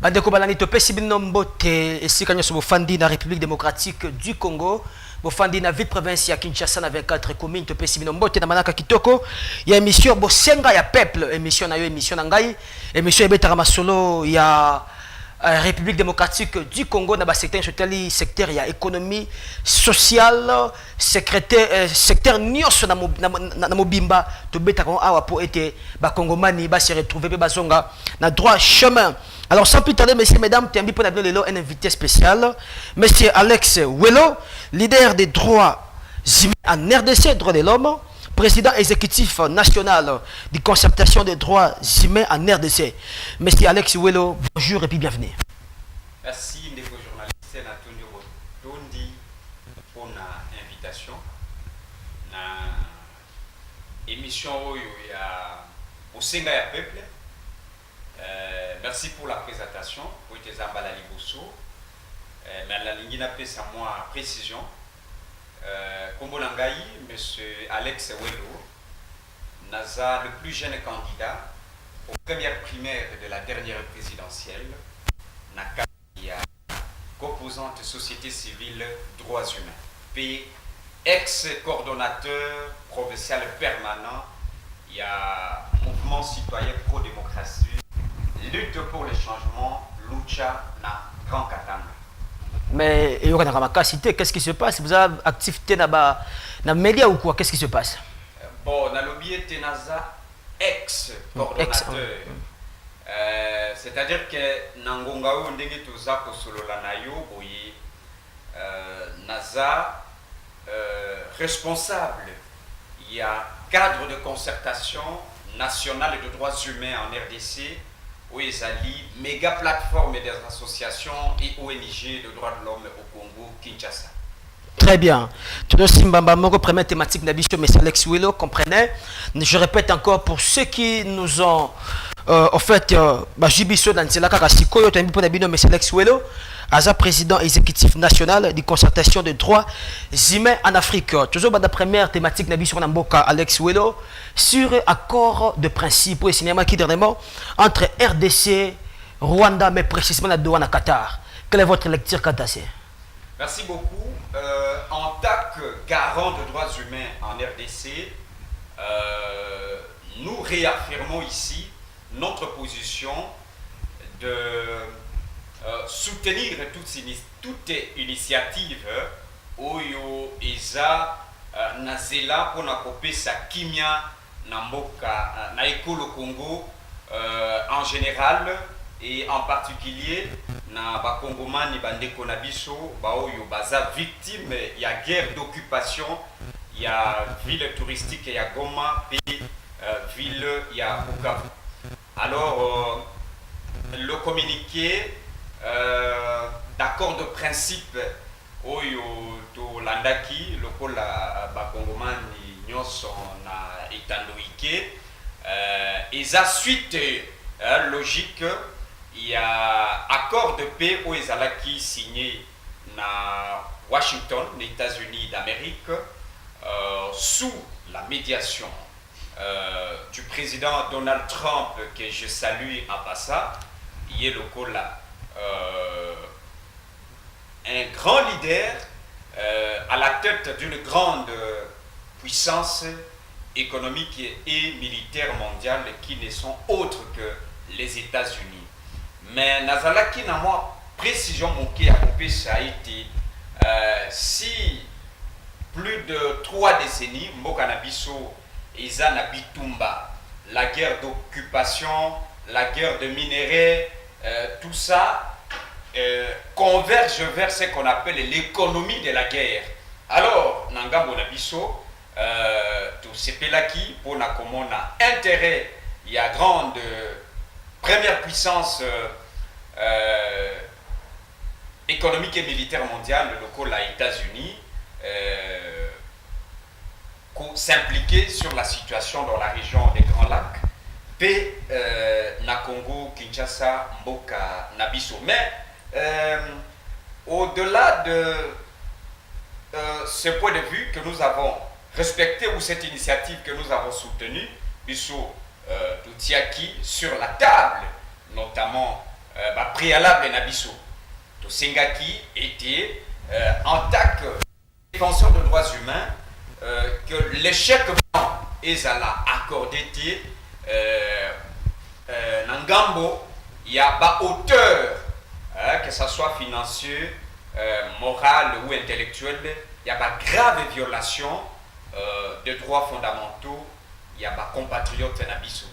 Bandeko balani topesi bino mbote esika nyonso bofandi na République démocratique du Congo, bofandi na ville province ya Kinshasa na 24 communes, topesi bino mbote na manaka kitoko ya émission bosenga ya peuple, émission na yo émission na ngai, émission ebetaka masolo ya République démocratique du Congo na ba secteur sotali secteur ya économie sociale secteur nyonso na mobimba to betaka awa po ete ba congomani ba se retrouver pe bazonga na droit chemin. Alors sans plus tarder, messieurs, mesdames, Tembi pour un invité spécial, monsieur Alex Welo, leader des droits humains en RDC, droits de l'homme, président exécutif national de concertation des droits humains en RDC. Monsieur Alex Welo, bonjour et puis bienvenue. Merci, les journalistes, Antonio Tondi, pour l'invitation. Na émission où il y a au Senga ya peuple. Merci pour la présentation, pour tes ambala liboso. Mais la ligne n'a pas sa moi précision. Comme Langaï, monsieur Alex Welo, Naza, le plus jeune candidat aux premières primaires de la dernière présidentielle, Naka, composante société civile droits humains, P, ex-coordonnateur provincial permanent, il y a mouvement citoyen pro-démocratie, lutte pour le changement, Lucha na Grand Katanga. Mais il y a une cité, qu'est-ce qui se passe? Vous avez activité dans les médias ou quoi? Qu'est-ce qui se passe? Bon, dans le biais de Naza, ex-coordonnateur. C'est-à-dire que Nangonga ou Ndenge Toza Kosolola Nayo, Naza, responsable, il y a cadre de concertation nationale de droits humains en RDC. OESALI, méga plateforme des associations et ONG de droits de l'homme au Congo, Kinshasa. Très bien. Tout le Simbamba, mon première thématique d'habitude, mais Alex Welo, comprenez. Je répète encore pour ceux qui nous ont en fait, Jibiso dans la Karasiko, tu as mis pour d'habitude, mais Alex Welo, Aza président exécutif national de concertation des droits humains en Afrique. Toujours la première thématique d'habitude sur Namboka, Alex Welo, sur accord de principe pour le cinéma qui dernièrement entre RDC, Rwanda, mais précisément la Douane à Qatar. Quelle est votre lecture quant à ça? Merci beaucoup. En tant que garant de droits humains en RDC, nous réaffirmons ici notre position de soutenir toute initiative Oyo Eza Nazela pour nakopé sa kimia Namboka na Ekolo Congo en général et en particulier na bakongomani bandeko na biso ba oyo baza victime ya guerre d'occupation ya ville touristique ya Goma et ville ya Bukavu. Alors le communiqué d'accord de principe oyo to landaki lokola bakongomani nyonso na etandoike eza suite logique. Il y a accord de paix au Ezalaki signé na Washington, les États-Unis d'Amérique, sous la médiation du président Donald Trump, que je salue en passant. Il est le cola, un grand leader à la tête d'une grande puissance économique et militaire mondiale qui ne sont autres que les États-Unis. Mais Nazalaki n'a moi précision manquée à couper, ça a été si plus de 3 décennies, Mokanabiso, Izana Bitumba, la guerre d'occupation, la guerre de minerais, tout ça converge vers ce qu'on appelle l'économie de la guerre. Alors, Nangambo Nabiso, tout ce pelaki, pour na komona intérêt, il y a grande première puissance économique et militaire mondiale, le local les États-Unis, s'impliquer sur la situation dans la région des Grands Lacs, et na Congo, Kinshasa, Mboka, Nabiso. Mais au-delà de ce point de vue que nous avons respecté ou cette initiative que nous avons soutenue, Bisso Toutiaki sur la table, notamment préalable Nabiso. Tosengaki était en tant que défenseur de droits humains que l'échec ezala accordé Nangambo, il y a pas hauteur, que ce soit financier, moral ou intellectuel, il y a pas grave violation de droits fondamentaux, il y a pas compatriotes Nabiso.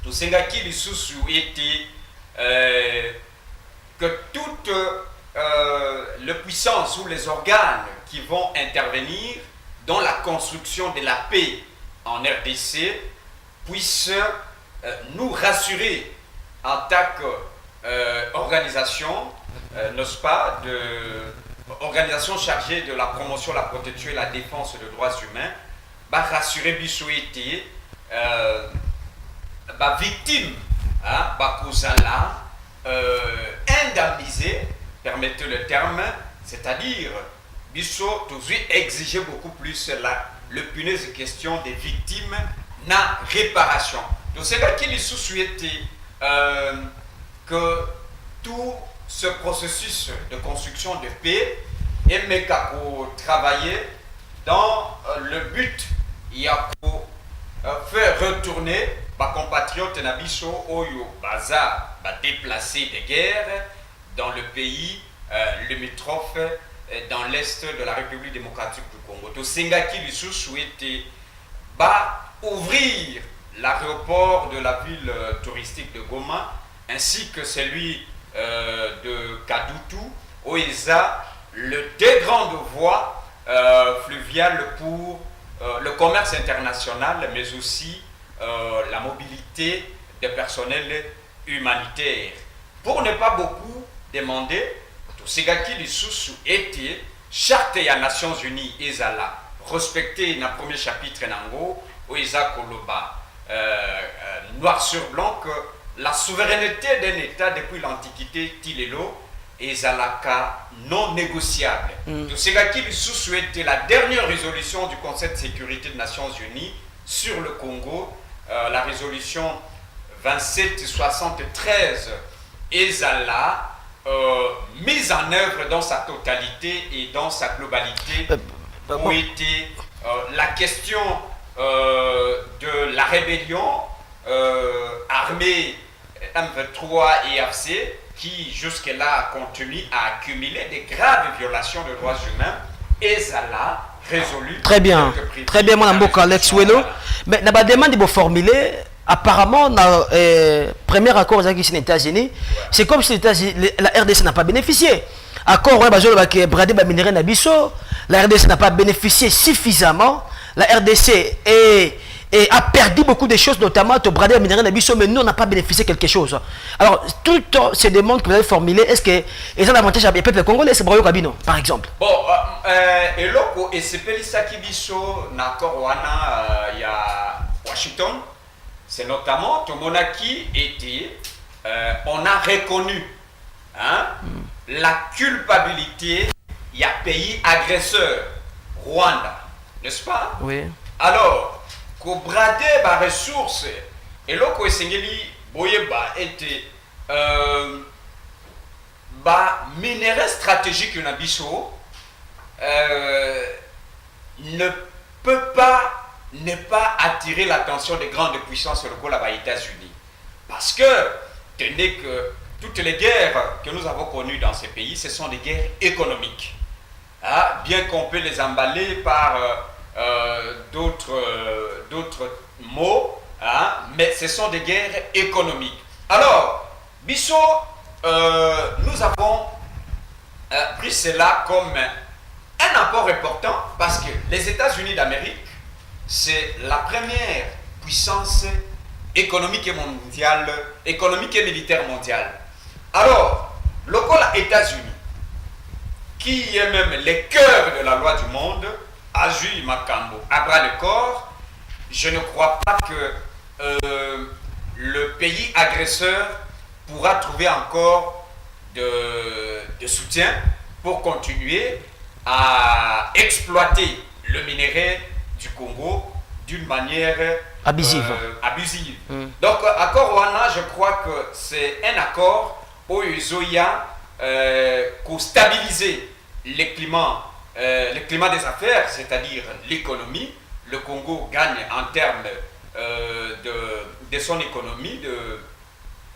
Tosengaki lisusu était que toute la puissance ou les organes qui vont intervenir dans la construction de la paix en RDC puissent nous rassurer en tant qu'organisation, n'est-ce pas, organisation chargée de la promotion, la protection et la défense des droits humains, bah, rassurer Bissouété, bah, victime, hein, bah, Kozala, indemnisé, permettez le terme, c'est-à-dire, Bissot toujours exiger beaucoup plus le punaise question des victimes na réparation. Donc c'est là qu'il est souhaité que tout ce processus de construction de paix et travailler dans le but il y a pour faire retourner les compatriotes Nabiso Oyo Baza déplacés de guerre dans le pays limitrophe dans l'est de la République démocratique du Congo. Donc Sengaki lui souhaitait ouvrir l'aéroport de la ville touristique de Goma ainsi que celui de Kadutu, Oeza, deux grandes voies fluviales pour le commerce international, mais aussi la mobilité des personnels humanitaires. Pour ne pas beaucoup demander, Tosegaki Lisusu était charte des Nations Unies ezala respecté dans le premier chapitre nango Oeza Koloba noir sur blanc que la souveraineté d'un État depuis l'Antiquité Tilelo ezalaka non négociable. Tosegaki Lisusu était la dernière résolution du Conseil de sécurité des Nations Unies sur le Congo, la résolution 2773 ezala mise en œuvre dans sa totalité et dans sa globalité où était la question de la rébellion armée M23 et AFC qui jusque-là continue à accumuler des graves violations de droits humains et ça l'a résolu. Très bien, mon ami Alex Welo. Mais la demande de formuler apparemment, le premier accord aux États-Unis, c'est comme si la RDC n'a pas bénéficié. Accord, la RDC n'a pas bénéficié suffisamment. La RDC a perdu beaucoup de choses, notamment au Bradé Minéré Nabiso, mais nous, on n'a pas bénéficié quelque chose. Alors, toutes ces demandes que vous avez formulées, est-ce que c'est un avantage à peuple congolais, c'est Brayo Kabino, par exemple? Bon, et loko, et c'est Pelissa Kibiso, Nakor Wana, il y a Washington. C'est notamment que Monaki était, on a reconnu la culpabilité, il y a pays agresseur, Rwanda, n'est-ce pas? Oui. Alors, qu'au bradé ba ressources, et là qu'au Sengeli, Boyeba était minerai stratégique en Abisso, ne peut pas ne pas attirer l'attention des grandes puissances locales aux États-Unis. Parce que, tenez que toutes les guerres que nous avons connues dans ces pays, ce sont des guerres économiques. Bien qu'on peut les emballer par d'autres mots, mais ce sont des guerres économiques. Alors, Bissot, nous avons pris cela comme un apport important parce que les États-Unis d'Amérique, c'est la première puissance économique et mondiale, économique et militaire mondiale. Alors, le États-Unis, qui est même le cœur de la loi du monde, Aju Makambo, à bras le corps, je ne crois pas que le pays agresseur pourra trouver encore de soutien pour continuer à exploiter le minerai du Congo d'une manière abusive. Donc, accord wana, je crois que c'est un accord où ils pour stabiliser le climat des affaires, c'est-à-dire l'économie. Le Congo gagne en termes de son économie,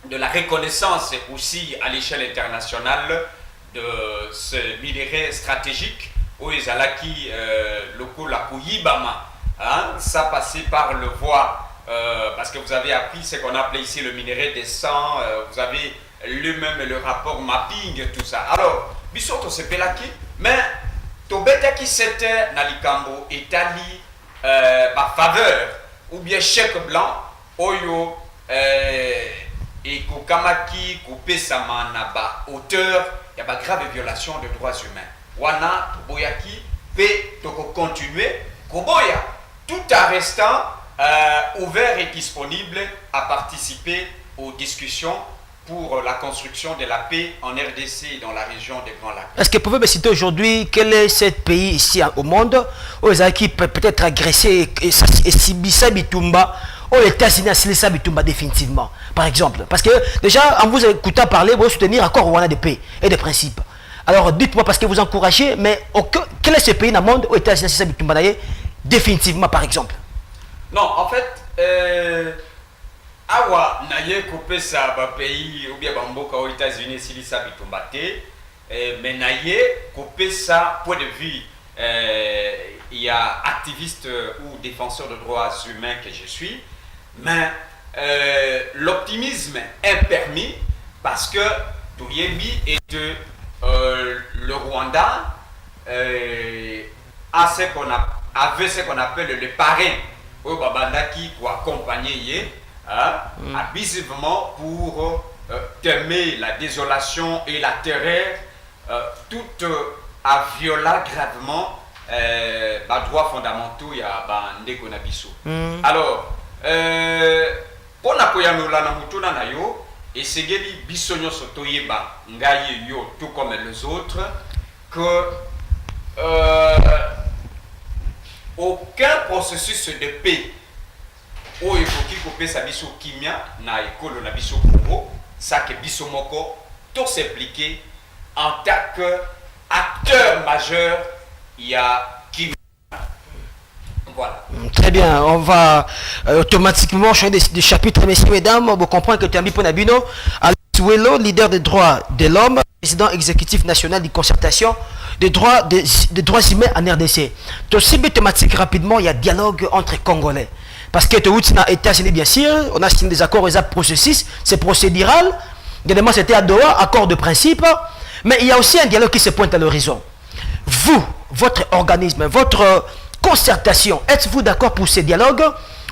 de la reconnaissance aussi à l'échelle internationale de ce minerai stratégique où ils allaient locaux la Kouyibama. Ça passait par le voie, parce que vous avez appris ce qu'on appelait ici le minerai des sangs, vous avez lui-même le rapport mapping, tout ça. Alors, bisoto se pelaki, mais tobetaki c'était nalikambo etali ma faveur ou bien chèque blanc oyo et kokamaki kopesama na ba auteur ya ba grave violation de droits humains. Wana toboyaki pe toko continuer koboya tout en restant ouvert et disponible à participer aux discussions pour la construction de la paix en RDC et dans la région des Grands Lacs. Est-ce que vous pouvez me citer aujourd'hui quel est ce pays ici au monde où les qui peut peut-être agressé et Sibissa Bitumba ou les États-Unis à Sibissa Bitumba définitivement, par exemple? Parce que déjà, en vous écoutant parler, vous soutenir encore Rwanda de paix et de principes. Alors dites-moi, parce que vous encouragez, mais quel est ce pays dans le monde où les États-Unis à Sibissa Bitumba définitivement, par exemple? Non, en fait, awa naye kopesa ba pays ou bien bamboka aux États-Unis silisa bitumbate mais naye kopesa point de vue il y a activiste ou défenseur de droits humains que je suis, mais l'optimisme est permis parce que Toyebi et le Rwanda avait ce qu'on appelle le parrain au Babandaki pour accompagner abusivement pour temer la désolation et la terreur, tout a violé gravement les droits fondamentaux et ndeko na biso. Alors, pour na koyanola na mutuna na yo, et segeli biso nyoso toyeba ngai yo tout comme les autres que aucun processus de paix oyo ekoki kopesa biso kimia na ekolo na biso Congo, ça que biso moko tout s'impliquer en tant qu'acteur majeur, il y a kimia. Voilà. Très bien, on va automatiquement changer de chapitre, messieurs, mesdames. Vous comprenez que tu as mis Ponabino, Alois leader des droits de l'homme, président exécutif national de concertation des droits humains en RDC. Tu aussi thématique rapidement, il y a dialogue entre Congolais. Parce que tu as États-Unis, bien sûr, on a signé des accords, ils ont processus, c'est procédural. Dernièrement, c'était à Doha, accord de principe. Mais il y a aussi un dialogue qui se pointe à l'horizon. Vous, votre organisme, votre concertation, êtes-vous d'accord pour ce dialogue?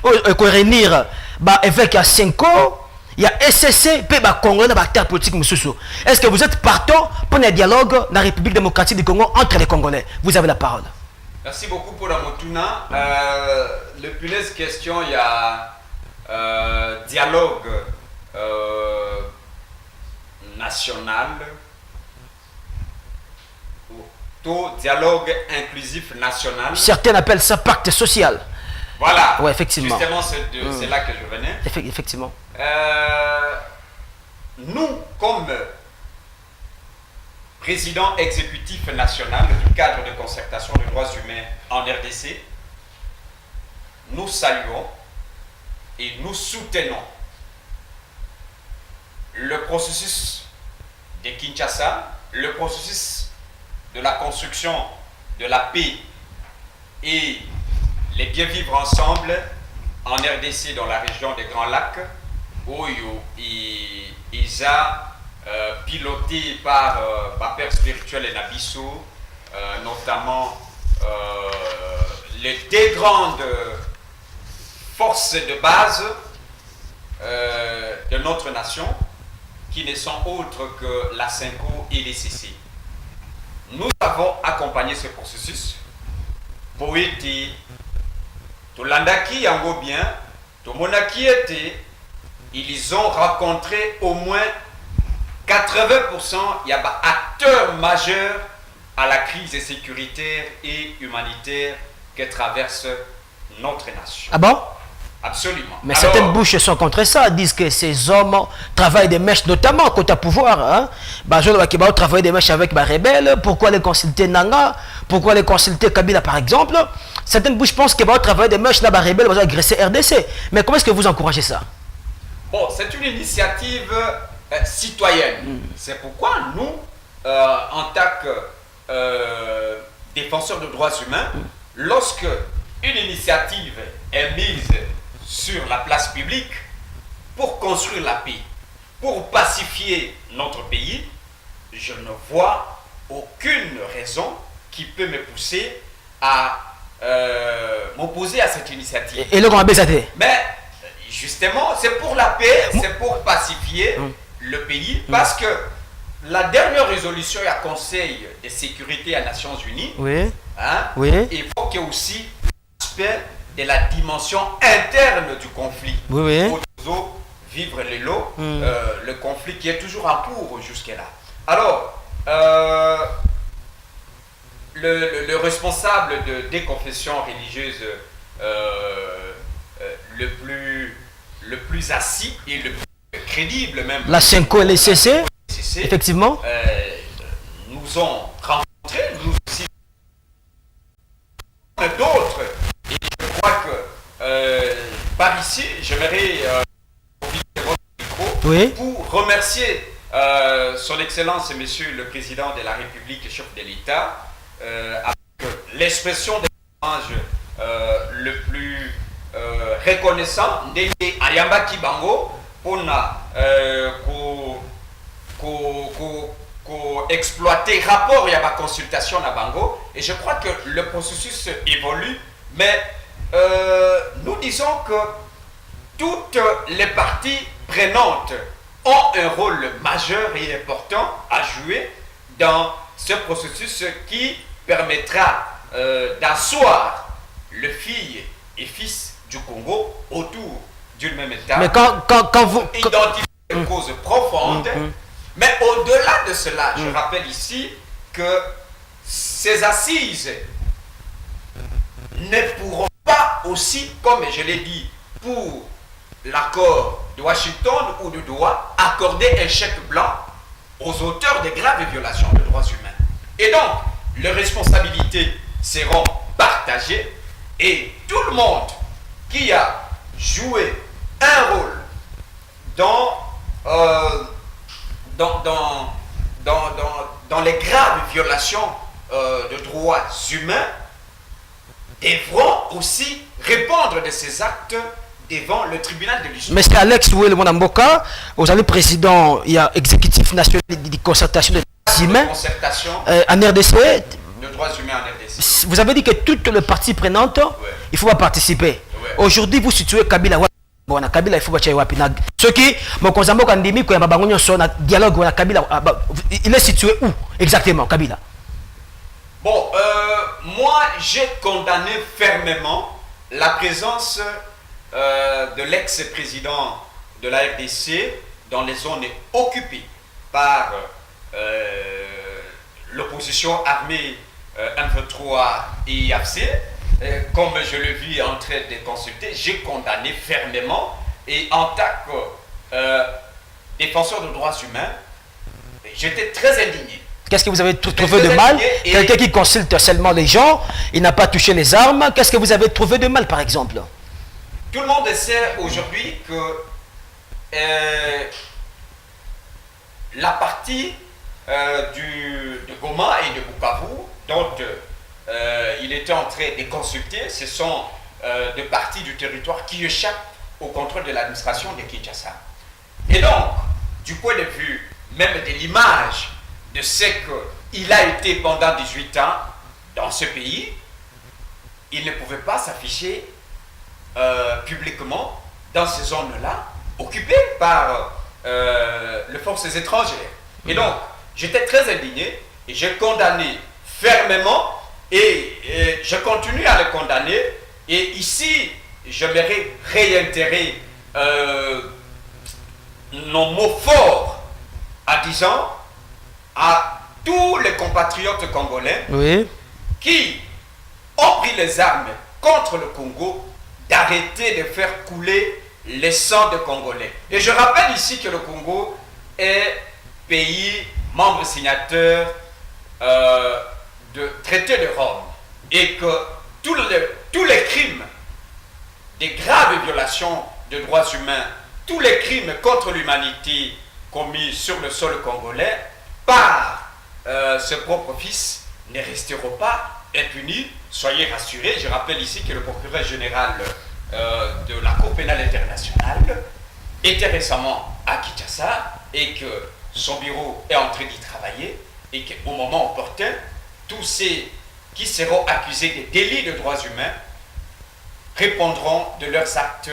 Réunir avec Senko, il y a SSC, puis Congolais, acteurs politiques, est-ce que vous êtes partant pour un dialogue dans la République démocratique du Congo entre les Congolais? Vous avez la parole. Merci beaucoup pour la motuna. Le punaise question, il y a dialogue national, ou dialogue inclusif national. Certains appellent ça pacte social. Voilà. Ouais, effectivement. Justement, c'est là que je venais. Effectivement. Nous, comme président exécutif national du cadre de concertation des droits humains en RDC, nous saluons et nous soutenons le processus de Kinshasa, le processus de la construction de la paix et les bien vivre ensemble en RDC dans la région des Grands Lacs, où ils ont piloté par père spirituel et Nabiso, notamment les deux grandes forces de base de notre nation, qui ne sont autres que la Senko et les CC. Nous avons accompagné ce processus pour aider tout l'andaki yango bien, tout monaki était, ils ont rencontré au moins 80%, il y a des acteurs majeurs à la crise sécuritaire et humanitaire que traverse notre nation. Ah bon? Absolument. Mais Alors, certaines bouches sont contre ça, disent que ces hommes travaillent des mèches, notamment quand à pouvoir. Hein? Bah, je vois travailler des mèches avec les rebelles. Pourquoi les consulter Nanga? Pourquoi les consulter Kabila, par exemple? Certaines bouches pensent que travailler des mèches, là, les rebelles vont agresser RDC. Mais comment est-ce que vous encouragez ça? bon, c'est une initiative citoyenne. C'est pourquoi nous, en tant que défenseurs de droits humains, lorsque une initiative est mise sur la place publique pour construire la paix, pour pacifier notre pays, je ne vois aucune raison qui peut me pousser à m'opposer à cette initiative. Et le grand BZT. Mais justement, c'est pour la paix, c'est pour pacifier le pays, parce que la dernière résolution du Conseil de sécurité des Nations Unies, Oui. hein, Oui. évoque aussi l'aspect de la dimension interne du conflit. Oui, oui. Pour vivre les lots, le conflit qui est toujours en cours jusque-là. Alors, le responsable des confessions religieuses le plus assis et le plus crédible même, La Senko et les CC, CC, effectivement. nous ont rencontrés, nous aussi d'autres. Et je crois que par ici, j'aimerais profiter de votre micro Oui. pour remercier son Excellence Monsieur le Président de la République, chef de l'État, avec l'expression des hommages le plus reconnaissant ndenge ayambaki bango pona ko exploiter rapport ya ba consultation na bango, et je crois que le processus évolue, mais nous disons que toutes les parties prenantes ont un rôle majeur et important à jouer dans ce processus qui permettra d'asseoir le filles et fils du Congo autour d'une même état. Mais quand vous... Identifier les causes profondes. Mais au-delà de cela, je rappelle ici que ces assises ne pourront pas aussi, comme je l'ai dit, pour l'accord de Washington ou de Doha, accorder un chèque blanc aux auteurs de graves violations de droits humains. Et donc, les responsabilités seront partagées et tout le monde qui a joué un rôle dans les graves violations de droits humains devront aussi répondre de ces actes devant le tribunal de l'histoire. Monsieur Alex Ouel Monamboka, vous avez président, il y a exécutif national de concertation de droits humains en RDC. De droits humains en RDC. Vous avez dit que toutes les parties prenantes, il faut pas participer. Aujourd'hui, vous situez Kabila. Bon, Kabila, il faut pas wapi. Ce qui, mon cousin Kandimi, quand il y a un dialogue avec Kabila, il est situé où exactement, Kabila? Bon, moi, j'ai condamné fermement la présence de l'ex-président de la RDC dans les zones occupées par l'opposition armée M23 et IAFC. Comme je le vis en train de consulter, j'ai condamné fermement, et en tant que défenseur de droits humains, j'étais très indigné. Qu'est-ce que vous avez trouvé de mal? Quelqu'un qui consulte seulement les gens, il n'a pas touché les armes. Qu'est-ce que vous avez trouvé de mal, par exemple? Tout le monde sait aujourd'hui que la partie de Goma et de Bukavu, dont il était en train de consulter, ce sont des parties du territoire qui échappent au contrôle de l'administration de Kinshasa. Et donc, du point de vue même de l'image de ce qu'il a été pendant 18 ans dans ce pays, il ne pouvait pas s'afficher publiquement dans ces zones-là, occupées par les forces étrangères. Et donc, j'étais très indigné et j'ai condamné fermement, et je continue à le condamner. Et ici, j'aimerais réitérer nos mots forts en disant à tous les compatriotes congolais qui ont pris les armes contre le Congo d'arrêter de faire couler le sang de Congolais. Et je rappelle ici que le Congo est pays membre signateur de traité de Rome et que tous les crimes, des graves violations de droits humains, tous les crimes contre l'humanité commis sur le sol congolais par ce propre fils ne resteront pas impunis. Soyez rassurés. Je rappelle ici que le procureur général de la Cour pénale internationale était récemment à Kinshasa et que son bureau est en train d'y travailler et qu'au moment opportun, tous ceux qui seront accusés des délits de droits humains répondront de leurs actes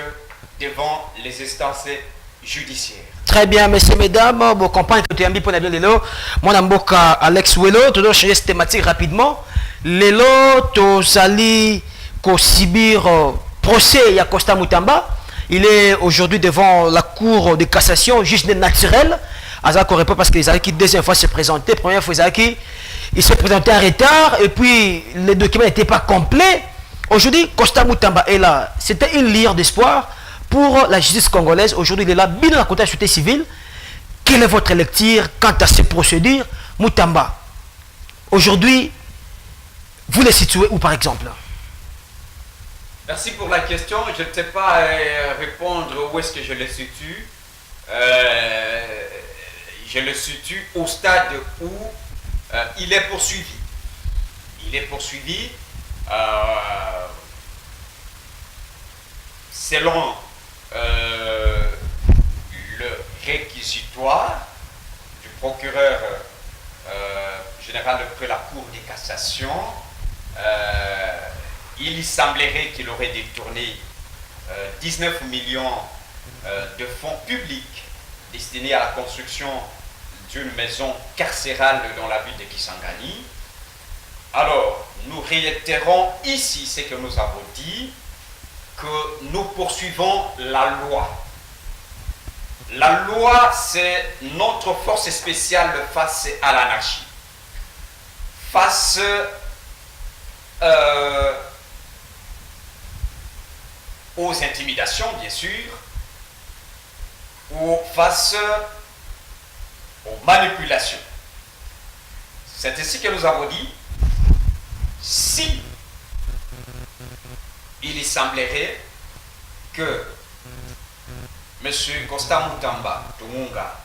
devant les instances judiciaires. Très bien, messieurs, mesdames, vous comprenez que tu as mis pour la bien Lelo. Mon amboka Alex Welo, tu dois changer cette thématique rapidement. Lelo, tu allé subir procès à Costa Mutamba. Il est aujourd'hui devant la cour de cassation, juge naturel. Azako répond parce que les Azaki deuxième fois se présentaient. Première fois, il se présentait en retard et puis les documents n'étaient pas complets. Aujourd'hui, Costa Mutamba est là. C'était une lueur d'espoir pour la justice congolaise. Aujourd'hui, il est là, bien dans la côté de la société civile. Quelle est votre lecture quant à ces procédures? Mutamba, aujourd'hui, vous les situez où par exemple? Merci pour la question. Je ne sais pas répondre où est-ce que je le situe. Je le situe au stade où il est poursuivi. Il est poursuivi selon le réquisitoire du procureur général de la Cour de cassation. Il semblerait qu'il aurait détourné 19 millions de fonds publics destinés à la construction d'une maison carcérale dans la ville de Kisangani. Alors, nous réitérons ici ce que nous avons dit, que nous poursuivons la loi. La loi, c'est notre force spéciale face à l'anarchie, face aux intimidations, bien sûr, ou face aux manipulations. C'est ainsi que nous avons dit, si il semblerait que M. Costa Mutamba Tumunga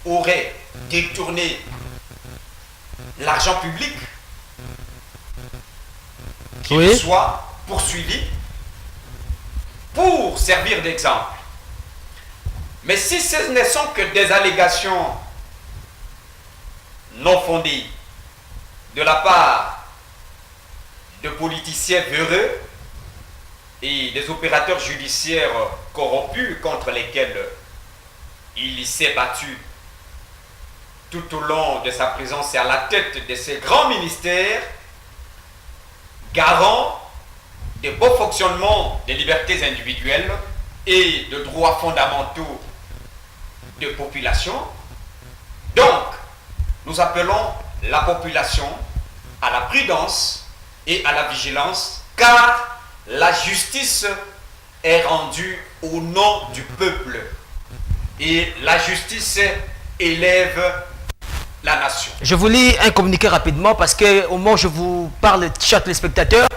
aurait détourné l'argent public, qu'il soit poursuivi pour servir d'exemple. Mais si ce ne sont que des allégations non fondées de la part de politiciens véreux et des opérateurs judiciaires corrompus contre lesquels il s'est battu tout au long de sa présence et à la tête de ces grands ministères, garants de bon fonctionnement des libertés individuelles et de droits fondamentaux de population. Donc, nous appelons la population à la prudence et à la vigilance, car la justice est rendue au nom du peuple et la justice élève la nation. Je vous lis un communiqué rapidement parce que au moment où je vous parle, chers téléspectateurs,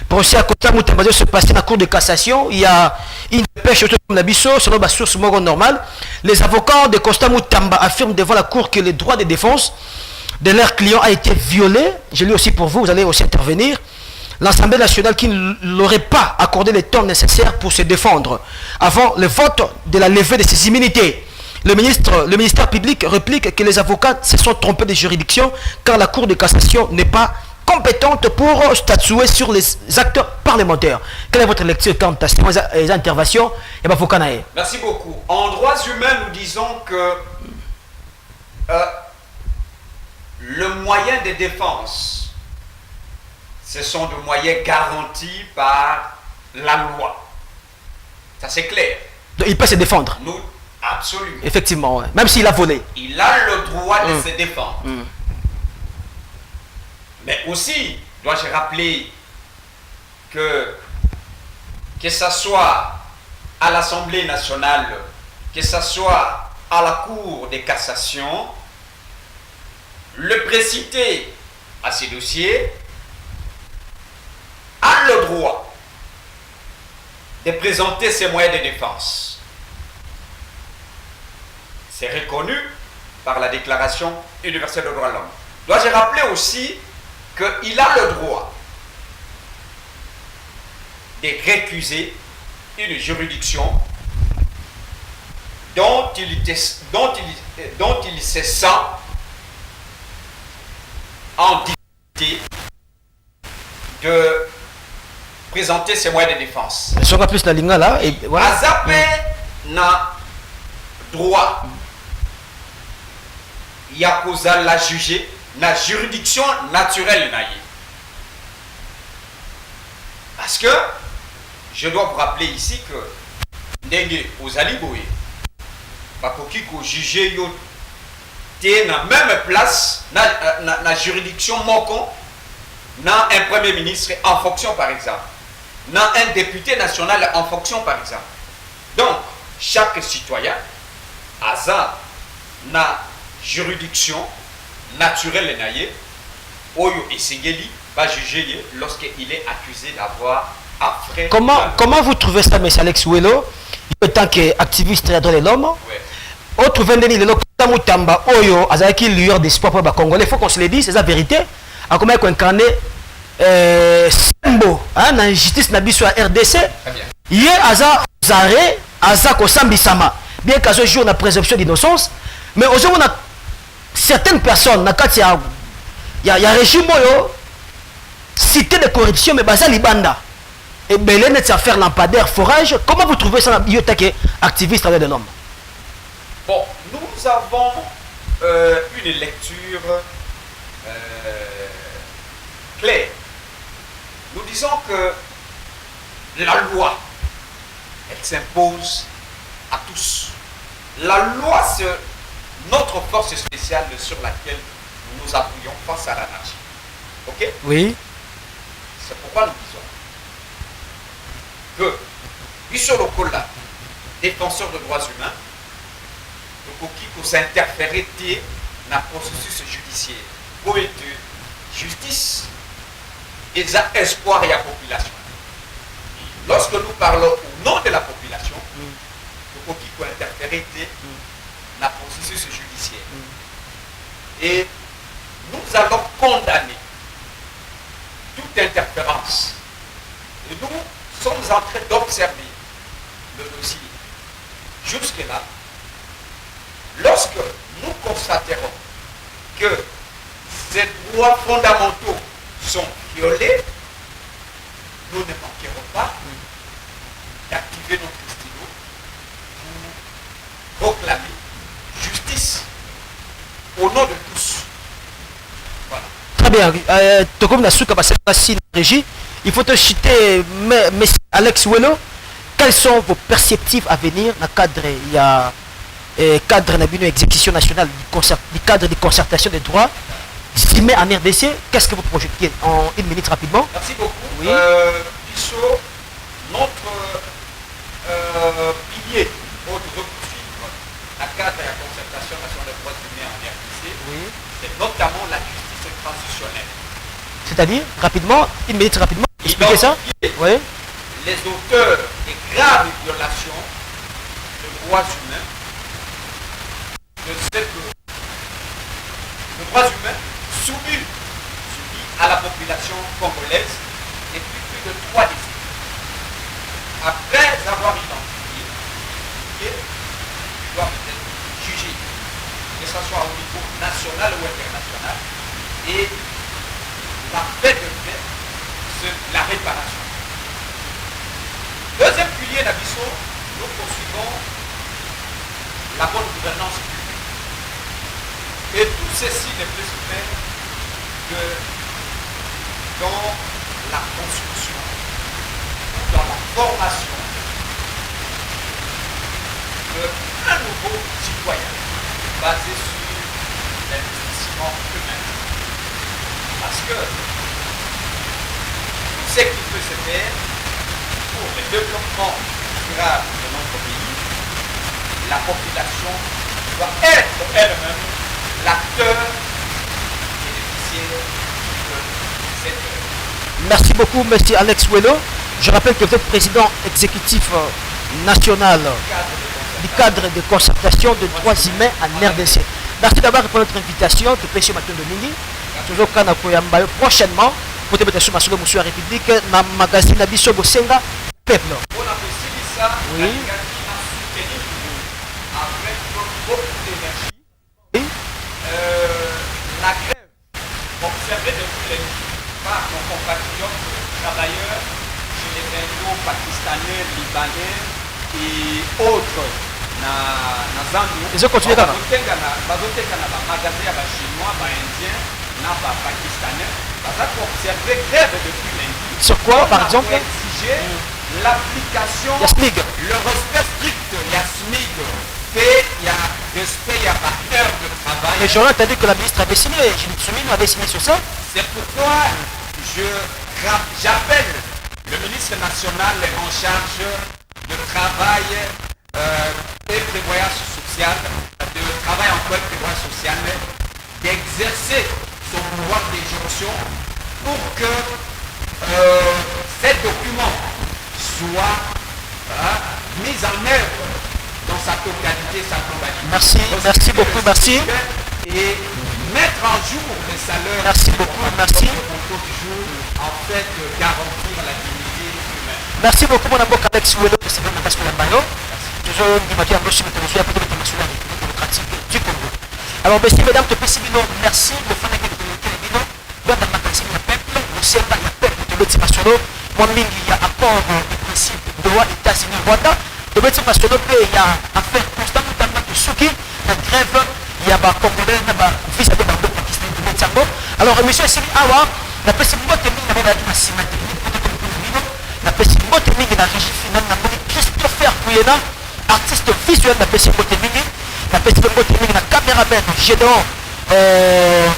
procès à Costa Mutamba se passer dans la cour de cassation. Il y a une pêche comme la bisso, selon la source normale. Les avocats de Costa Mutamba affirment devant la cour que le droit de défense de leur client a été violé. Je lis aussi pour vous, vous allez aussi intervenir. L'Assemblée nationale qui ne l'aurait pas accordé le temps nécessaire pour se défendre avant le vote de la levée de ses immunités. Le ministère public réplique que les avocats se sont trompés de juridiction car la Cour de cassation n'est pas compétente pour statuer sur les actes parlementaires. Quelle est votre lecture quant à ces interventions? Merci beaucoup. En droits humains, nous disons que le moyen de défense, ce sont des moyens garantis par la loi. Ça c'est clair. Donc, il peut se défendre. Nous, absolument. Effectivement, ouais. Même s'il a volé. Il a le droit de se défendre. Mais aussi, dois-je rappeler que que ce soit à l'Assemblée nationale, que ce soit à la Cour de cassation, le précité à ces dossiers a le droit de présenter ses moyens de défense. C'est reconnu par la Déclaration universelle des droits de l'homme. Dois-je rappeler aussi qu'il a le droit de récuser une juridiction dont il se sent en difficulté de présenter ses moyens de défense. Je vois plus la ligne là. Et voilà. Azapé n'a droit. Yakuza l'a jugé, na juridiction naturelle naïe. Parce que je dois vous rappeler ici que Ndenge Ozaliboye, Bakoki ko jugé yo té na même place na juridiction moko na un premier ministre en fonction par exemple, na un député national en fonction par exemple. Donc chaque citoyen a na juridiction naturelle naïe oyo esengeli va juger lorsqu'il est accusé d'avoir affré. Comment vous trouvez ça, M. Alex Ouello, en tant qu'activiste des droits de l'homme? Vous trouvez que Mutamba Oyo azaki lueur d'espoir pour les Congolais? Il faut qu'on se le dise, c'est la vérité. À comment incarné Sembo, la justice na biso RDC. Hier aza Zare, aza Kosambisama. Bien qu'à ce jour on a présomption d'innocence, mais aujourd'hui on a certaines personnes na kati ya régime oyo cité de corruption mais baza libanda. Et Belén est à faire lampadaire, forage. Comment vous trouvez ça, Yotake, activiste avec de l'homme? Bon, nous avons une lecture claire. Nous disons que la loi, elle s'impose à tous. La loi, c'est notre force spéciale sur laquelle nous nous appuyons face à l'anarchie. Ok? Oui. C'est pourquoi nous disons que Bissot Lokola, défenseur de droits humains, le coquille pour s'interférer dans le processus judiciaire pour être justice et espoir et la population. Lorsque nous parlons au nom de la population, le coquille pour interférer dans le processus judiciaire. Et nous allons condamner toute interférence. Et nous sommes en train d'observer le dossier. Jusque-là, lorsque nous constaterons que ces droits fondamentaux sont violés, nous ne manquerons pas d'activer notre stylo pour proclamer justice au nom de tous. Voilà. Très bien. Tokom Nasuka Bassi Régie. Il faut te citer, M. Alex Ouello, quelles sont vos perspectives à venir dans le cadre, il y a cadre de l'exécution nationale, du cadre de concertation des droits, estimé en RDC, qu'est-ce que vous projetez en une minute rapidement? Merci beaucoup. Oui. Bissot, notre pilier pour poursuivre la cadre de la concertation nationale des droits humains en RDC, oui, c'est notamment la justice transitionnelle. C'est-à-dire, rapidement, une minute rapidement, expliquez ça. Oui. Les auteurs de graves violations de droits humains, de droits humains soumis à la population congolaise depuis plus de 3 décennies. Après avoir identifié, ils doivent être jugés, que ce soit au niveau national ou international, et la paix de fait, c'est la réparation. Deuxième pilier d'Abisso, nous poursuivons la bonne gouvernance publique. Et tout ceci ne peut se faire que dans la construction, dans la formation d'un nouveau citoyen basé sur l'investissement humain. Parce que tout ce qui peut se faire pour les développement durable de notre pays, la population doit être elle-même l'acteur bénéficiaire de cette œuvre. Merci beaucoup, monsieur Alex Wello. Je rappelle que vous êtes président exécutif national du cadre de concertation de droits humains en RDC. Merci d'avoir répondu à notre invitation. Tu peux matin de midi. Toujours quand on prochainement pour te mettre sur Masolo Monsieur la République dans le magazine Nabiso Bosenga Peuple. Oui. Avec beaucoup d'énergie. Oui. La grève observée depuis les par nos compatriotes travailleurs chez les Indo-Pakistanais, Libanais et autres dans Zambie. Ils ont continué dans le magasin à Chinois, Indiens, Pakistanais. Ils ont observé grève depuis lundi. Sur quoi, par exemple? Exiger l'application, le respect strict de la SMIC. Il y a respect, il y a par heure de travail. Le journal t'a dit que la ministre avait signé, Julie Tsumine avait signé sur ça. C'est pourquoi j'appelle le ministre national en charge de travail et prévoyance sociale, de travail emploi et prévoyance sociale, d'exercer son pouvoir d'injonction pour que ces documents soient mis en œuvre dans sa totalité, sa globalité. Merci beaucoup, merci. Et mettre en jour les salaires. Merci beaucoup, merci. En fait, garantir la dignité humaine. Merci beaucoup, mon avocat Alex Wello, de ce parce que la bayo. Toujours dit Mathieu Ambrosio, mais tu as peut-être la République démocratique du Congo. Alors, messieurs, mesdames, te Pessibino, merci. Le fan de Télévino, dans la magazine Le Peuple, le CEPA, le Peuple, de l'autre national. Moi, il y a apport du principe de loi États-Unis, Rwanda. De l'autre national, il y a affaire constante, notamment de Souki, la grève, il y a des Congolais, des vis-à-vis de Pakistan, de l'autre. Alors, monsieur Sili Awa, la Pessibino, il y a une symétrie. La Pessibino, il y a une régie finale, Christopher Kouyena, artiste visuel de la Pessibino, la Pessibino, il y a une caméraman, Gédéon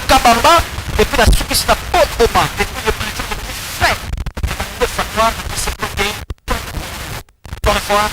Kabamba, et puis la Souki, c'est la Potoma, et puis le politique le plus fait. Le Fatwa, la Pessibino, encore une fois.